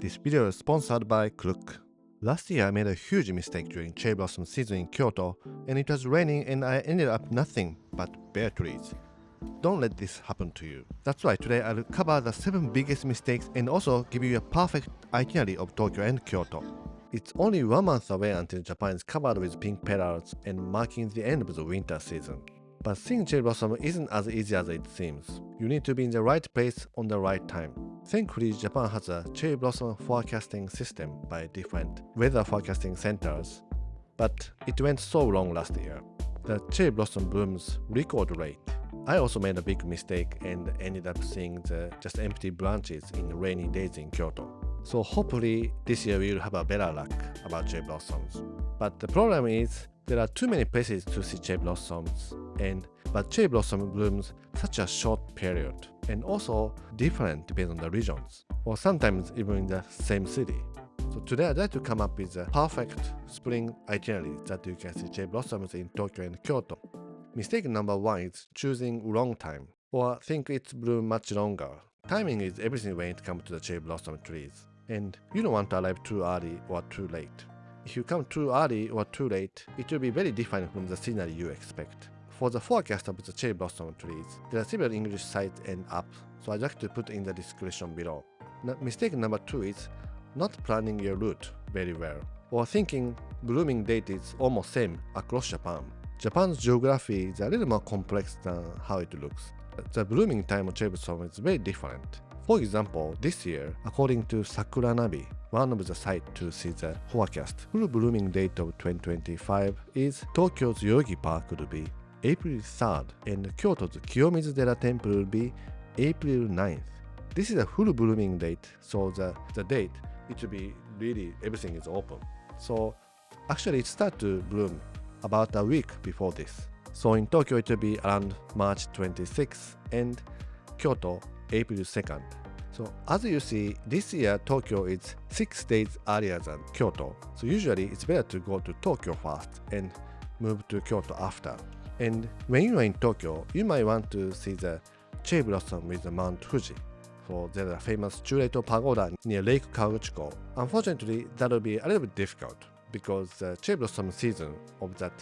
This video is sponsored by Klook. Last year I made a huge mistake during cherry blossom season in Kyoto, and it was raining and I ended up nothing but bare trees. Don't let this happen to you. That's why today I'll cover the 7 biggest mistakes and also give you a perfect itinerary of Tokyo and Kyoto. It's only 1 month away until Japan is covered with pink petals and marking the end of the winter season. But seeing cherry blossom isn't as easy as it seems. You need to be in the right place on the right time. Thankfully, Japan has a cherry blossom forecasting system by different weather forecasting centers, but it went so wrong last year. The cherry blossom blooms record rate. I also made a big mistake and ended up seeing the just empty branches in rainy days in Kyoto. So hopefully this year we'll have a better luck about cherry blossoms. But the problem is there are too many places to see cherry blossoms, but cherry blossom blooms such a short period and also different depending on the regions, or sometimes even in the same city. So today I'd like to come up with a perfect spring itinerary that you can see cherry blossoms in Tokyo and Kyoto. Mistake number 1 is choosing wrong time, or think it's bloom much longer. Timing is everything when it comes to the cherry blossom trees, and you don't want to arrive too early or too late. If you come too early or too late, it will be very different from the scenery you expect. For the forecast of the cherry blossom trees, there are several English sites and apps, so I'd like to put in the description below. Mistake number 2 is not planning your route very well, or thinking blooming date is almost same across Japan. Japan's geography is a little more complex than how it looks. The blooming time of cherry blossom is very different. For example, this year, according to Sakura Navi, one of the sites to see the forecast, full blooming date of 2025 is Tokyo's Yogi Park will be April 3rd, and Kyoto's Kiyomizu-dera Temple will be April 9th. This is a full blooming date, so the date, it will be really everything is open. So actually it starts to bloom about a week before this. So in Tokyo it will be around March 26th and Kyoto April 2nd. So as you see, this year Tokyo is 6 days earlier than Kyoto. So usually it's better to go to Tokyo first and move to Kyoto after. And when you are in Tokyo, you might want to see the cherry blossom with the Mount Fuji. So there's a famous Chureito Pagoda near Lake Kawaguchiko. Unfortunately, that will be a little bit difficult because the cherry blossom season of that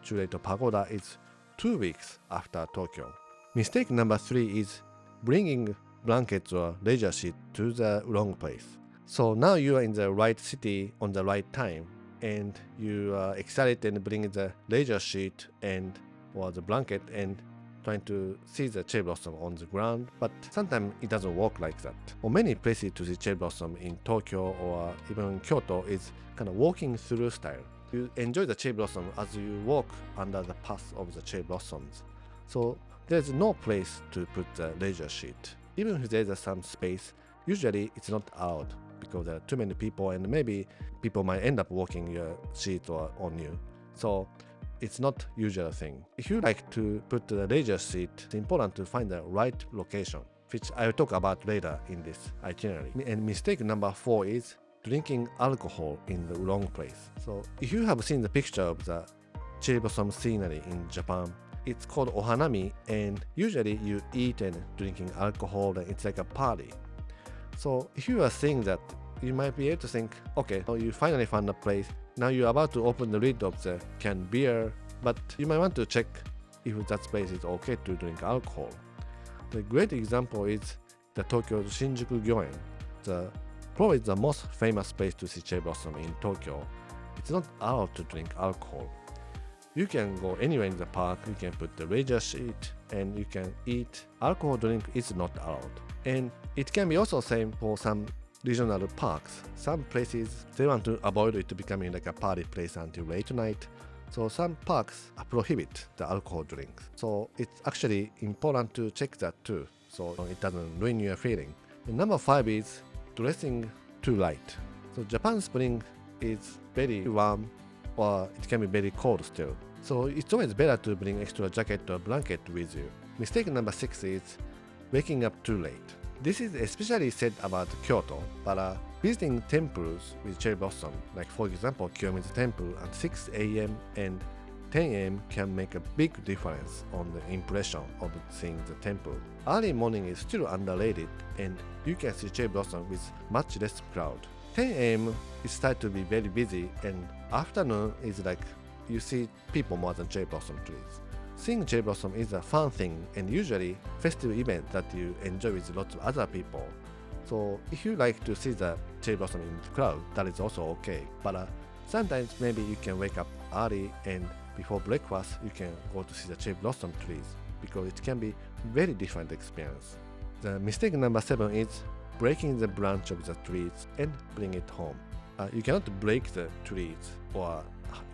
Chureito Pagoda is 2 weeks after Tokyo. Mistake number 3 is bringing blankets or leisure sheet to the wrong place. So now you are in the right city on the right time, and you are excited and bring the leisure sheet or the blanket and trying to see the cherry blossom on the ground, but sometimes it doesn't work like that. Or many places to see cherry blossom in Tokyo or even in Kyoto is kind of walking through style. You enjoy the cherry blossom as you walk under the path of the cherry blossoms. So there's no place to put the leisure sheet. Even if there's some space, usually it's not allowed because there are too many people and maybe people might end up walking your sheet or on you. So it's not usual thing. If you like to put the leisure sheet, it's important to find the right location, which I will talk about later in this itinerary. And mistake number 4 is drinking alcohol in the wrong place. So if you have seen the picture of the cherry blossom scenery in Japan, it's called ohanami, and usually you eat and drinking alcohol and it's like a party. So if you are seeing that, you might be able to think, okay, so you finally found a place. Now you're about to open the lid of the canned beer, but you might want to check if that place is okay to drink alcohol. The great example is the Tokyo's Shinjuku Gyoen. Probably the most famous place to see cherry blossom in Tokyo. It's not allowed to drink alcohol. You can go anywhere in the park, you can put the leisure sheet, and you can eat. Alcohol drink is not allowed. And it can be also same for some regional parks. Some places, they want to avoid it becoming like a party place until late night. So some parks prohibit the alcohol drinks. So it's actually important to check that too, so it doesn't ruin your feeling. And number 5 is dressing too light. So Japan's spring is very warm, or it can be very cold still. So it's always better to bring extra jacket or blanket with you. Mistake number 6 is waking up too late. This is especially said about Kyoto, but visiting temples with cherry blossom, like for example Kiyomizu Temple at 6 a.m. and 10 a.m. can make a big difference on the impression of seeing the temple. Early morning is still underrated, and you can see cherry blossom with much less crowd. 10 a.m. it starts to be very busy, and afternoon is like you see people more than cherry blossom trees. Seeing cherry blossom is a fun thing and usually festive event that you enjoy with lots of other people. So if you like to see the cherry blossom in the crowd, that is also okay. But sometimes maybe you can wake up early and before breakfast you can go to see the cherry blossom trees because it can be very different experience. The mistake number 7 is breaking the branch of the trees and bring it home. You cannot break the trees or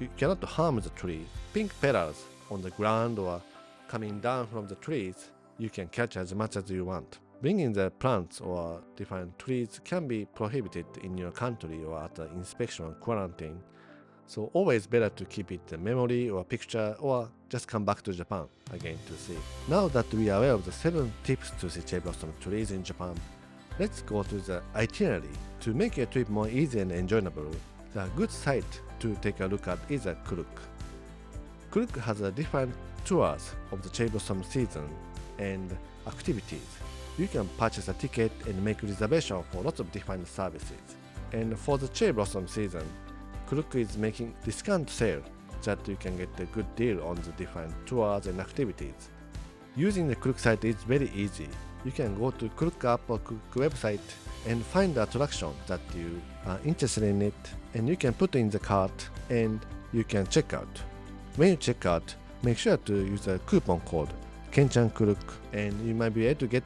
you cannot harm the tree. Pink petals on the ground or coming down from the trees, you can catch as much as you want. Bringing the plants or different trees can be prohibited in your country or at the inspection or quarantine. So always better to keep it a memory or a picture or just come back to Japan again to see. Now that we are aware of the 7 tips to see cherry blossom trees in Japan, let's go to the itinerary. To make your trip more easy and enjoyable, the good site to take a look at is a Klook. Klook has a different tours of the cherry blossom season and activities. You can purchase a ticket and make reservation for lots of different services. And for the cherry blossom season, Klook is making discount sale that you can get a good deal on the different tours and activities. Using the Klook site is very easy. You can go to Klook app or Klook website and find the attraction that you are interested in it, and you can put in the cart and you can check out. When you check out, make sure to use a coupon code Kenchan Klook, and you might be able to get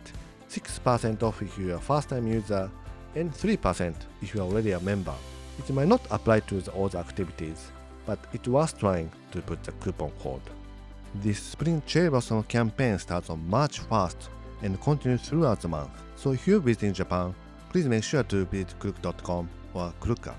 6% off if you are a first time user and 3% if you are already a member. It might not apply to all the activities, but it's worth trying to put the coupon code. This spring cherry blossom campaign starts on March 1st and continues throughout the month. So if you're visiting Japan, please make sure to visit klook.com or Klook app.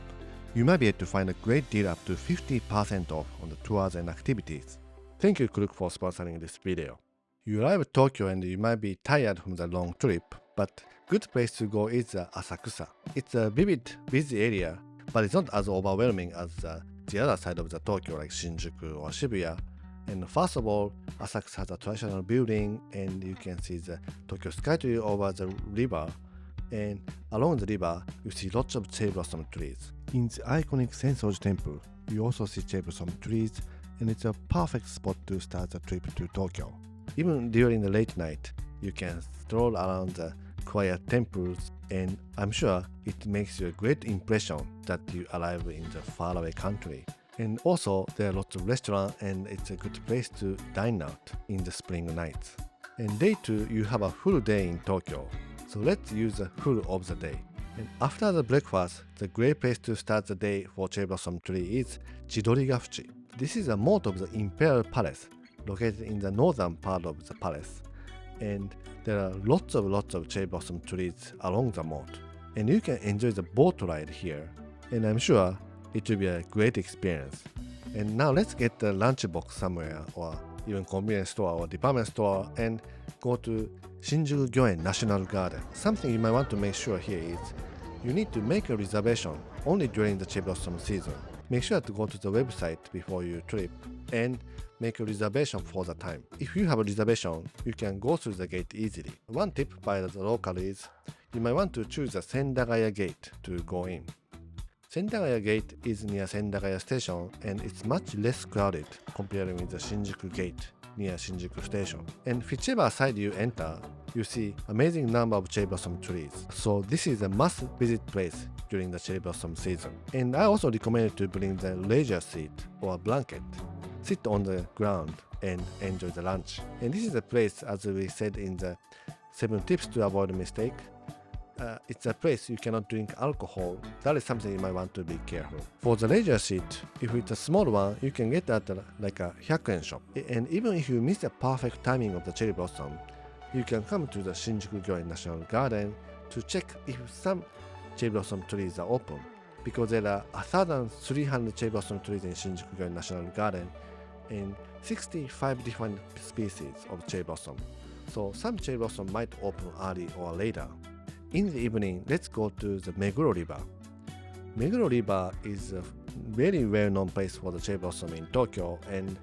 You might be able to find a great deal up to 50% off on the tours and activities. Thank you Klook for sponsoring this video. You arrive at Tokyo and you might be tired from the long trip, but good place to go is Asakusa. It's a vivid, busy area, but it's not as overwhelming as the other side of the Tokyo like Shinjuku or Shibuya. And first of all, Asakusa has a traditional building and you can see the Tokyo skytree over the river, and along the river you see lots of cherry blossom trees. In the iconic Sensoji temple, you also see cherry blossom trees, and it's a perfect spot to start the trip to Tokyo. Even during the late night, you can stroll around the quiet temples, and I'm sure it makes you a great impression that you arrive in the faraway country. And also, there are lots of restaurants and it's a good place to dine out in the spring nights. And day 2, you have a full day in Tokyo. So let's use the full of the day. And after the breakfast, the great place to start the day for cherry blossom tree is Chidorigafuchi. This is a moat of the Imperial Palace, located in the northern part of the palace. And there are lots of cherry blossom trees along the moat. And you can enjoy the boat ride here. And I'm sure it will be a great experience. And now let's get the lunchbox somewhere or even convenience store or department store and go to Shinjuku Gyoen National Garden. Something you might want to make sure here is you need to make a reservation only during the cherry blossom season. Make sure to go to the website before your trip and make a reservation for the time. If you have a reservation, you can go through the gate easily. One tip by the local is you might want to choose the Sendagaya gate to go in. Sendagaya gate is near Sendagaya station and it's much less crowded compared with the Shinjuku gate near Shinjuku station. And whichever side you enter, you see amazing number of cherry blossom trees. So this is a must visit place during the cherry blossom season. And I also recommend to bring the leisure seat or blanket. Sit on the ground and enjoy the lunch. And this is a place, as we said in the 7 tips to avoid a mistake. It's a place you cannot drink alcohol. That is something you might want to be careful. For the leisure seat, if it's a small one, you can get at like a 100 shop. And even if you miss the perfect timing of the cherry blossom, you can come to the Shinjuku Gyoen National Garden to check if some cherry blossom trees are open. Because there are 1,300 cherry blossom trees in Shinjuku Gyoen National Garden and 65 different species of cherry blossom. So some cherry blossom might open early or later. In the evening, let's go to the Meguro River. Meguro River is a very well-known place for the cherry blossom in Tokyo, and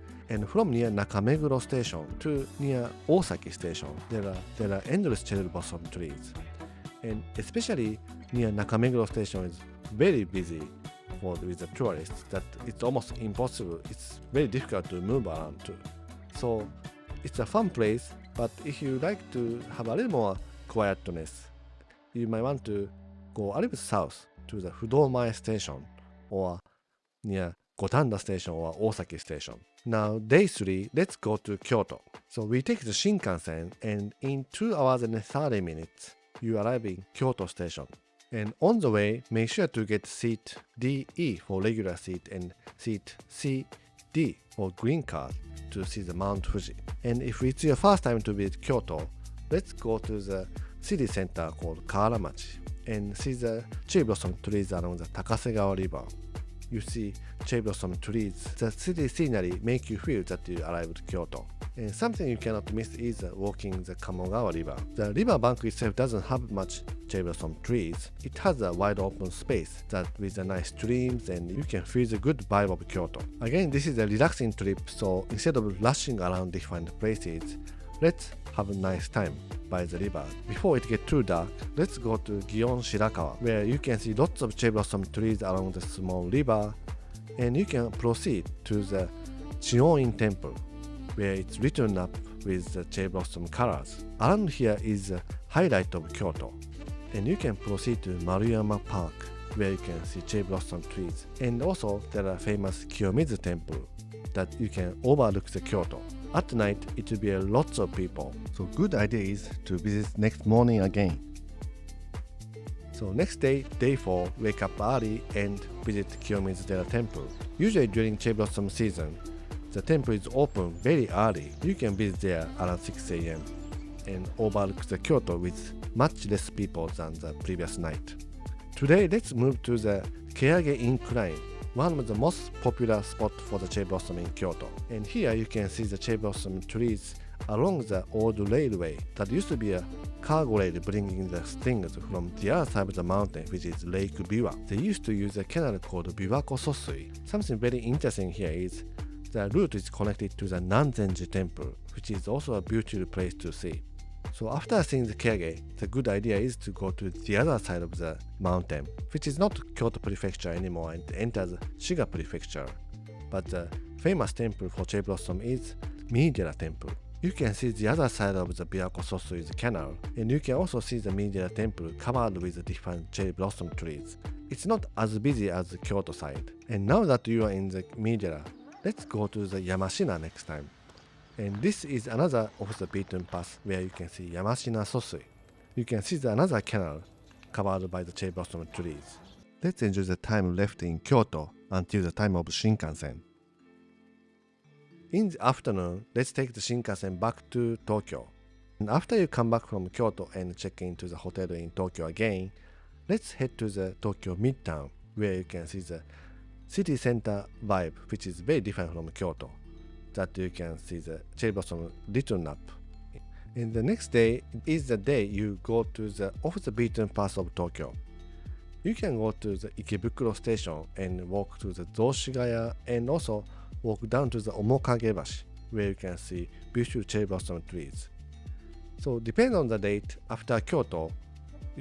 from near Nakameguro station to near Osaki station, there are endless cherry blossom trees. And especially near Nakameguro station is very busy with the tourists that it's almost impossible. It's very difficult to move around to. So it's a fun place, but if you like to have a little more quietness, you might want to go a little bit south to the Fudomae station or near Gotanda station or Osaki station. Now day 3, let's go to Kyoto. So we take the Shinkansen and in 2 hours and 30 minutes, you arrive in Kyoto station. And on the way, make sure to get seat DE for regular seat and seat CD for green card to see the Mount Fuji. And if it's your first time to visit Kyoto, let's go to the city center called Kawaramachi and see the cherry blossom trees along the Takasegawa River. You see cherry blossom trees. The city scenery make you feel that you arrived at Kyoto. And something you cannot miss is walking the Kamogawa River. The river bank itself doesn't have much cherry blossom trees. It has a wide open space that with a nice streams and you can feel the good vibe of Kyoto. Again, this is a relaxing trip, so instead of rushing around different places, let's have a nice time by the river. Before it gets too dark, let's go to Gion Shirakawa, where you can see lots of cherry blossom trees along the small river, and you can proceed to the Chioin Temple, where it's written up with the cherry blossom colors. Around here is the highlight of Kyoto, and you can proceed to Maruyama Park, where you can see cherry blossom trees. And also there are famous Kiyomizu Temple that you can overlook the Kyoto. At night, it will be lots of people. So good idea is to visit next morning again. So next day, day 4, wake up early and visit Kiyomizu Temple. Usually during cherry blossom season, the temple is open very early. You can visit there around 6 a.m. and overlook the Kyoto with much less people than the previous night. Today, let's move to the Keage Incline, one of the most popular spots for the cherry blossom in Kyoto. And here you can see the cherry blossom trees along the old railway that used to be a cargo rail bringing the things from the other side of the mountain, which is Lake Biwa. They used to use a canal called Biwako Sosui. Something very interesting here is the route is connected to the Nanzenji Temple, which is also a beautiful place to see. So after seeing the Keage, the good idea is to go to the other side of the mountain, which is not Kyoto Prefecture anymore and enters Shiga Prefecture. But the famous temple for cherry blossom is Miidera Temple. You can see the other side of the Biwako Sosui's canal, and you can also see the Miidera Temple covered with different cherry blossom trees. It's not as busy as the Kyoto side. And now that you are in the Miidera, let's go to the Yamashina next time. And this is another off the beaten path where you can see Yamashina Sosui. You can see another canal covered by the cherry blossom trees. Let's enjoy the time left in Kyoto until the time of Shinkansen. In the afternoon, let's take the Shinkansen back to Tokyo. And after you come back from Kyoto and check into the hotel in Tokyo again, let's head to the Tokyo Midtown, where you can see the city center vibe, which is very different from Kyoto, that you can see the cherry blossom written up. And the next day is the day you go to the off the beaten path of Tokyo. You can go to the Ikebukuro station and walk to the Zoshigaya and also walk down to the Omokagebashi, where you can see beautiful cherry blossom trees. So depending on the date, after Kyoto,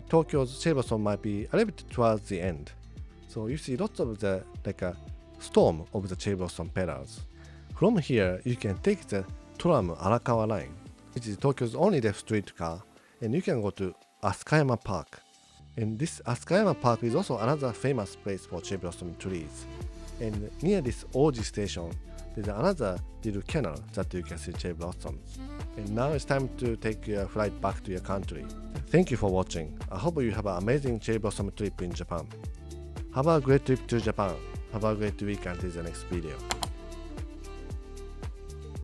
Tokyo's cherry blossom might be a little bit towards the end. So you see lots of the like a storm of the cherry blossom petals. From here, you can take the tram Arakawa line, which is Tokyo's only left streetcar, and you can go to Asukayama Park. And this Asukayama Park is also another famous place for cherry blossom trees. And near this Oji station, there's another little canal that you can see cherry blossoms. And now it's time to take your flight back to your country. Thank you for watching. I hope you have an amazing cherry blossom trip in Japan. Have a great trip to Japan. Have a great week until the next video.